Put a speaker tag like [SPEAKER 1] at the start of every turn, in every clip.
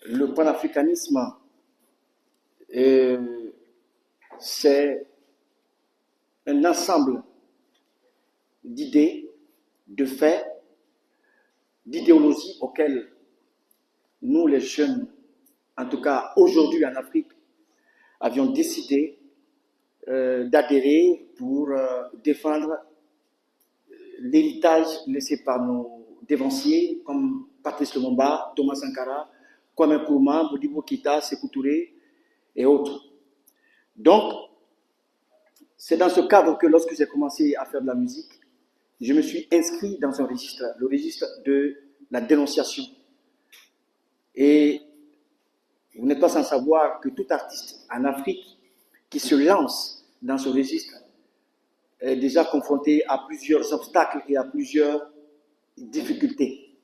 [SPEAKER 1] Le panafricanisme, euh, c'est un ensemble d'idées, de faits, d'idéologies auxquelles nous, les jeunes, en tout cas aujourd'hui en Afrique, avions décidé d'adhérer pour défendre l'héritage laissé par nos dévanciers comme Patrice Lumumba, Thomas Sankara, Kwame Nkrumah, Modibo Keïta, Sékou Touré et autres. Donc, c'est dans ce cadre que lorsque j'ai commencé à faire de la musique, je me suis inscrit dans un registre, le registre de la dénonciation. Et vous n'êtes pas sans savoir que tout artiste en Afrique qui se lance dans ce registre est déjà confronté à plusieurs obstacles et à plusieurs difficultés.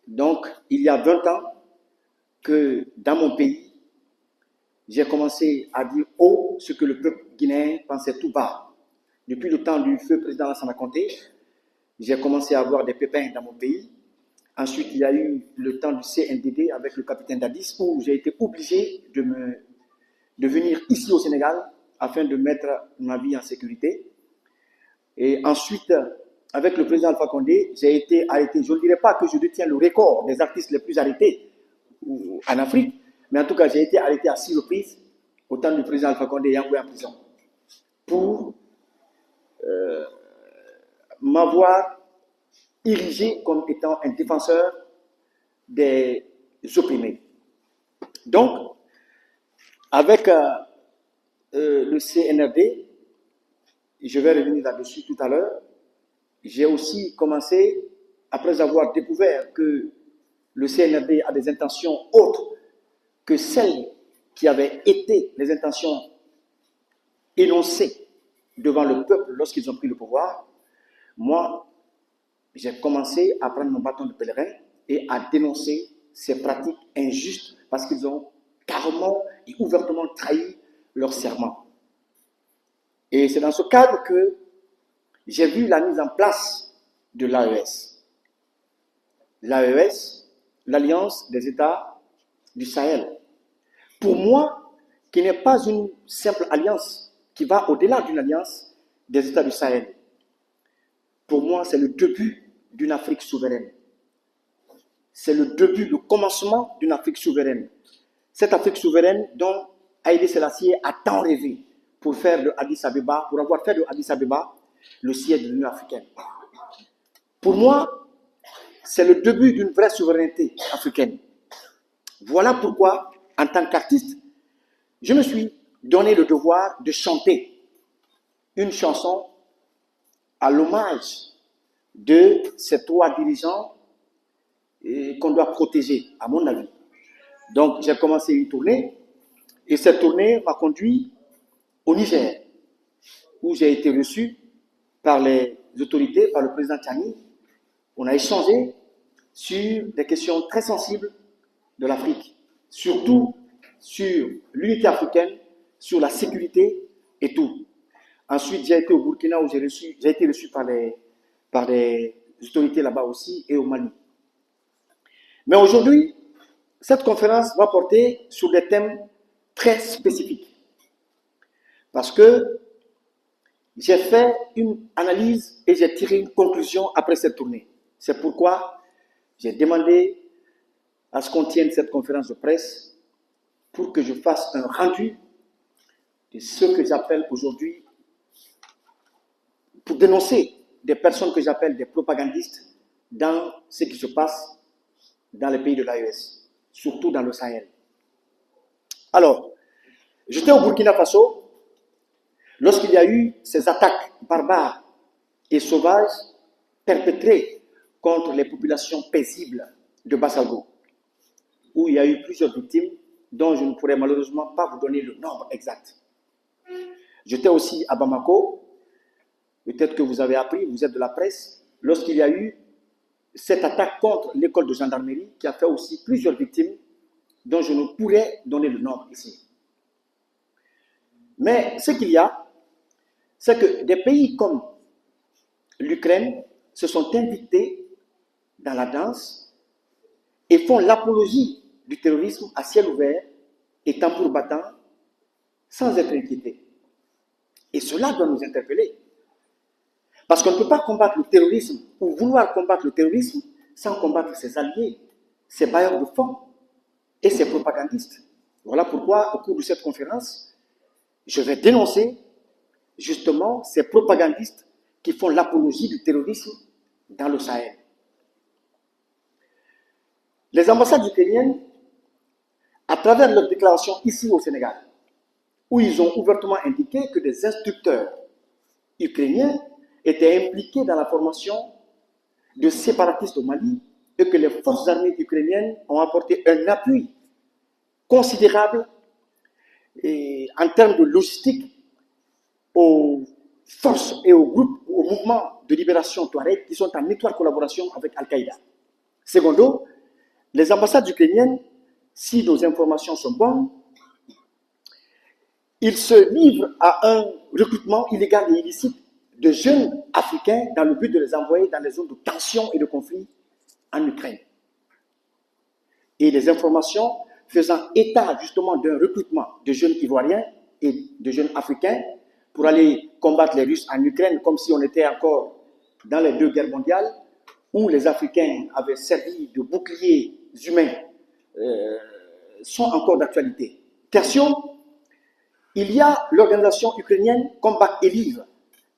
[SPEAKER 1] Donc, il y a 20 ans que dans mon pays, j'ai commencé à dire haut ce que le peuple guinéen pensait tout bas. Depuis le temps du feu président Lassana Conté, j'ai commencé à avoir des pépins dans mon pays. Ensuite, il y a eu le temps du CNDD avec le capitaine Dadis où j'ai été obligé de venir ici au Sénégal afin de mettre ma vie en sécurité. Et ensuite, avec le président Alpha Condé, j'ai été arrêté. Je ne dirais pas que je détiens le record des artistes les plus arrêtés en Afrique, mais en tout cas, j'ai été arrêté à 6 reprises au temps du président Alpha Condé et envoyé en prison pour m'avoir érigé comme étant un défenseur des opprimés. Donc, avec le CNRD, je vais revenir là-dessus tout à l'heure, j'ai aussi commencé, après avoir découvert que le CNRD a des intentions autres que celles qui avaient été les intentions énoncées devant le peuple lorsqu'ils ont pris le pouvoir, moi, j'ai commencé à prendre mon bâton de pèlerin et à dénoncer ces pratiques injustes parce qu'ils ont carrément et ouvertement trahi leur serment. Et c'est dans ce cadre que j'ai vu la mise en place de l'AES. L'AES, l'Alliance des États du Sahel. Pour moi, qui n'est pas une simple alliance, qui va au-delà d'une alliance des États du Sahel. Pour moi, c'est le début d'une Afrique souveraine. C'est le début, le commencement d'une Afrique souveraine. Cette Afrique souveraine dont Haïlé Sélassié a tant rêvé pour faire de Addis Abeba, pour avoir fait de Addis Abeba le siège de l'Union africaine. Pour moi, c'est le début d'une vraie souveraineté africaine. Voilà pourquoi, en tant qu'artiste, je me suis donné le devoir de chanter une chanson à l'hommage de ces 3 dirigeants qu'on doit protéger, à mon avis. Donc, j'ai commencé une tournée, et cette tournée m'a conduit au Niger, où j'ai été reçu par les autorités, par le président Tchani. On a échangé sur des questions très sensibles de l'Afrique, surtout sur l'unité africaine, sur la sécurité et tout. Ensuite, j'ai été au Burkina où j'ai été reçu par les autorités là-bas aussi et au Mali. Mais aujourd'hui, cette conférence va porter sur des thèmes très spécifiques. Parce que j'ai fait une analyse et j'ai tiré une conclusion après cette tournée. C'est pourquoi j'ai demandé à ce qu'on tienne cette conférence de presse pour que je fasse un rendu de ce que j'appelle aujourd'hui, pour dénoncer des personnes que j'appelle des propagandistes dans ce qui se passe dans les pays de l'AES, surtout dans le Sahel. Alors, j'étais au Burkina Faso lorsqu'il y a eu ces attaques barbares et sauvages perpétrées contre les populations paisibles de Bassago, où il y a eu plusieurs victimes dont je ne pourrais malheureusement pas vous donner le nombre exact. J'étais aussi à Bamako, peut-être que vous avez appris, vous êtes de la presse, lorsqu'il y a eu cette attaque contre l'école de gendarmerie qui a fait aussi plusieurs victimes dont je ne pourrais donner le nombre ici. Mais ce qu'il y a, c'est que des pays comme l'Ukraine se sont invités dans la danse et font l'apologie du terrorisme à ciel ouvert et tambour battant sans être inquiétés. Et cela doit nous interpeller. Parce qu'on ne peut pas combattre le terrorisme ou vouloir combattre le terrorisme sans combattre ses alliés, ses bailleurs de fonds et ses propagandistes. Voilà pourquoi, au cours de cette conférence, je vais dénoncer justement ces propagandistes qui font l'apologie du terrorisme dans le Sahel. Les ambassades ukrainiennes, à travers leur déclaration ici au Sénégal, où ils ont ouvertement indiqué que des instructeurs ukrainiens étaient impliqués dans la formation de séparatistes au Mali et que les forces armées ukrainiennes ont apporté un appui considérable en termes de logistique aux forces et aux groupes, aux mouvements de libération Touareg qui sont en étroite collaboration avec Al-Qaïda. Secondo, les ambassades ukrainiennes, si nos informations sont bonnes, ils se livrent à un recrutement illégal et illicite de jeunes Africains dans le but de les envoyer dans les zones de tension et de conflit en Ukraine. Et les informations faisant état justement d'un recrutement de jeunes Ivoiriens et de jeunes Africains pour aller combattre les Russes en Ukraine comme si on était encore dans les 2 guerres mondiales où les Africains avaient servi de boucliers humains sont encore d'actualité. Tertio, il y a l'organisation ukrainienne Combat et Livre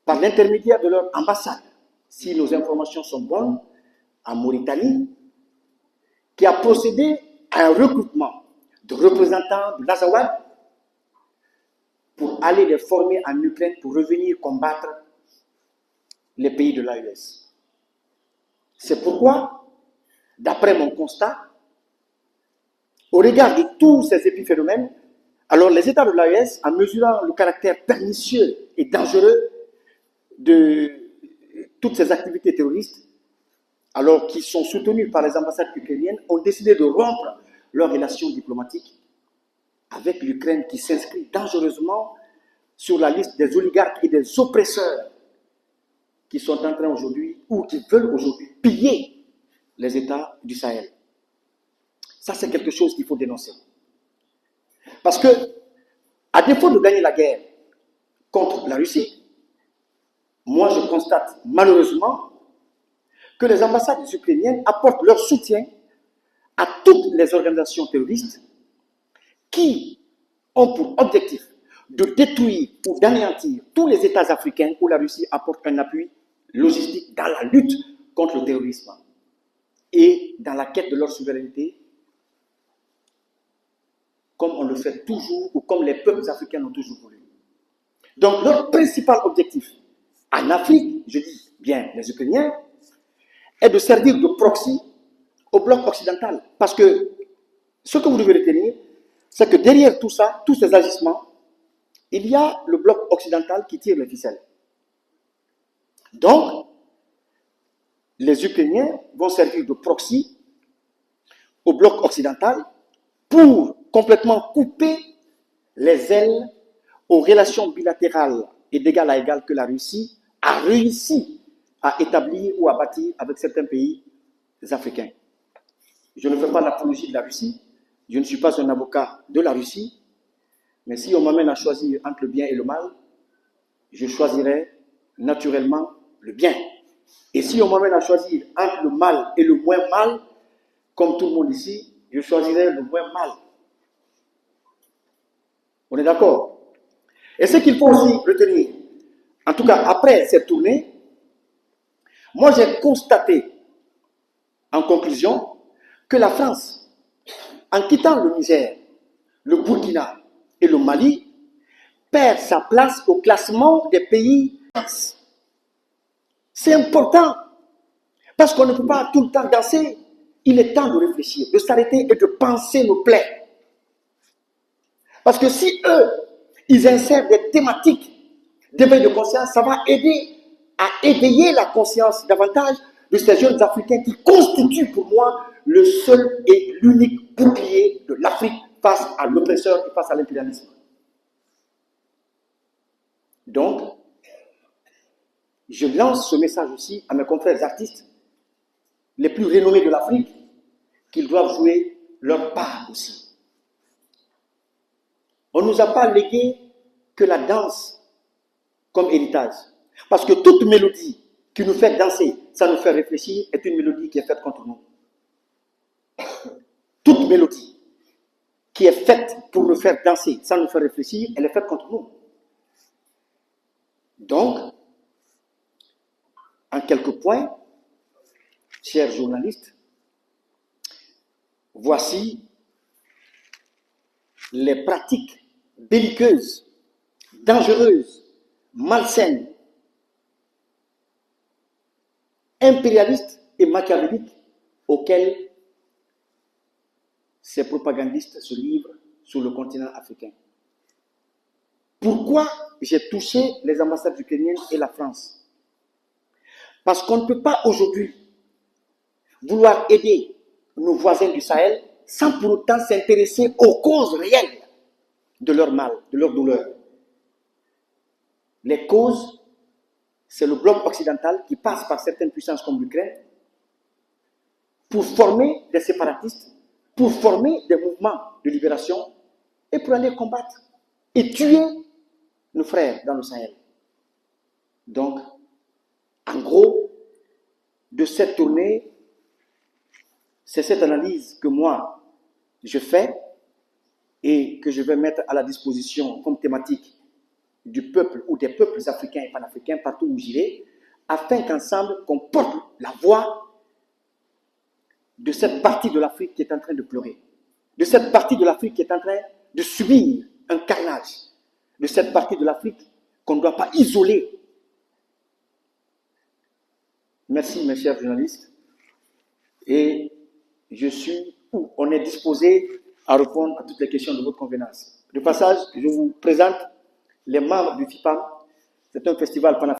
[SPEAKER 1] par l'intermédiaire de leur ambassade, si nos informations sont bonnes, en Mauritanie, qui a procédé à un recrutement de représentants de l'Azawad pour aller les former en Ukraine pour revenir combattre les pays de l'AES. C'est pourquoi, d'après mon constat, au regard de tous ces épiphénomènes, alors les États de l'AES, en mesurant le caractère pernicieux et dangereux de toutes ces activités terroristes, alors qui sont soutenues par les ambassades ukrainiennes, ont décidé de rompre leurs relations diplomatiques avec l'Ukraine qui s'inscrit dangereusement sur la liste des oligarques et des oppresseurs qui sont en train aujourd'hui ou qui veulent aujourd'hui piller les États du Sahel. Ça, c'est quelque chose qu'il faut dénoncer. Parce que, à défaut de gagner la guerre contre la Russie, moi je constate malheureusement que les ambassades ukrainiennes apportent leur soutien à toutes les organisations terroristes qui ont pour objectif de détruire ou d'anéantir tous les États africains où la Russie apporte un appui logistique dans la lutte contre le terrorisme et dans la quête de leur souveraineté, comme on le fait toujours ou comme les peuples africains l'ont toujours voulu. Donc leur principal objectif en Afrique, je dis bien les Ukrainiens, est de servir de proxy au bloc occidental. Parce que ce que vous devez retenir, c'est que derrière tout ça, tous ces agissements, il y a le bloc occidental qui tire les ficelles. Donc, les Ukrainiens vont servir de proxy au bloc occidental pour complètement couper les ailes aux relations bilatérales et d'égal à égal que la Russie a réussi à établir ou à bâtir avec certains pays africains. Je ne fais pas l'apologie de la Russie, je ne suis pas un avocat de la Russie, mais si on m'amène à choisir entre le bien et le mal, je choisirai naturellement le bien. Et si on m'amène à choisir entre le mal et le moins mal, comme tout le monde ici, je choisirai le moins mal. On est d'accord? Et ce qu'il faut aussi retenir, en tout cas après cette tournée, moi j'ai constaté en conclusion que la France, en quittant le Niger, le Burkina et le Mali, perd sa place au classement des pays. C'est important, parce qu'on ne peut pas tout le temps danser. Il est temps de réfléchir, de s'arrêter et de penser nos plaies. Parce que si eux, ils insèrent des thématiques d'éveil de conscience, ça va aider à éveiller la conscience davantage de ces jeunes Africains qui constituent pour moi le seul et l'unique bouclier de l'Afrique face à l'oppresseur et face à l'impérialisme. Donc, je lance ce message aussi à mes confrères artistes les plus renommés de l'Afrique, qu'ils doivent jouer leur part aussi. On ne nous a pas légué que la danse comme héritage. Parce que toute mélodie qui nous fait danser, ça nous fait réfléchir, est une mélodie qui est faite contre nous. Toute mélodie qui est faite pour nous faire danser, ça nous fait réfléchir, elle est faite contre nous. Donc, en quelques points, chers journalistes, voici les pratiques belliqueuses, dangereuses, malsaines, impérialistes et machiavéliques auxquelles ces propagandistes se livrent sur le continent africain. Pourquoi j'ai touché les ambassades ukrainiennes et la France? Parce qu'on ne peut pas aujourd'hui vouloir aider nos voisins du Sahel sans pour autant s'intéresser aux causes réelles de leur mal, de leur douleur. Les causes, c'est le bloc occidental qui passe par certaines puissances comme l'Ukraine pour former des séparatistes, pour former des mouvements de libération et pour aller combattre et tuer nos frères dans le Sahel. Donc, en gros, de cette tournée, c'est cette analyse que moi, je fais et que je vais mettre à la disposition comme thématique du peuple ou des peuples africains et panafricains partout où j'irai, afin qu'ensemble, qu'on porte la voix de cette partie de l'Afrique qui est en train de pleurer, de cette partie de l'Afrique qui est en train de subir un carnage, de cette partie de l'Afrique qu'on ne doit pas isoler. Merci mes chers journalistes, et on est disposé à répondre à toutes les questions de votre convenance. De passage, je vous présente les membres du FIPAM. C'est un festival panafricain.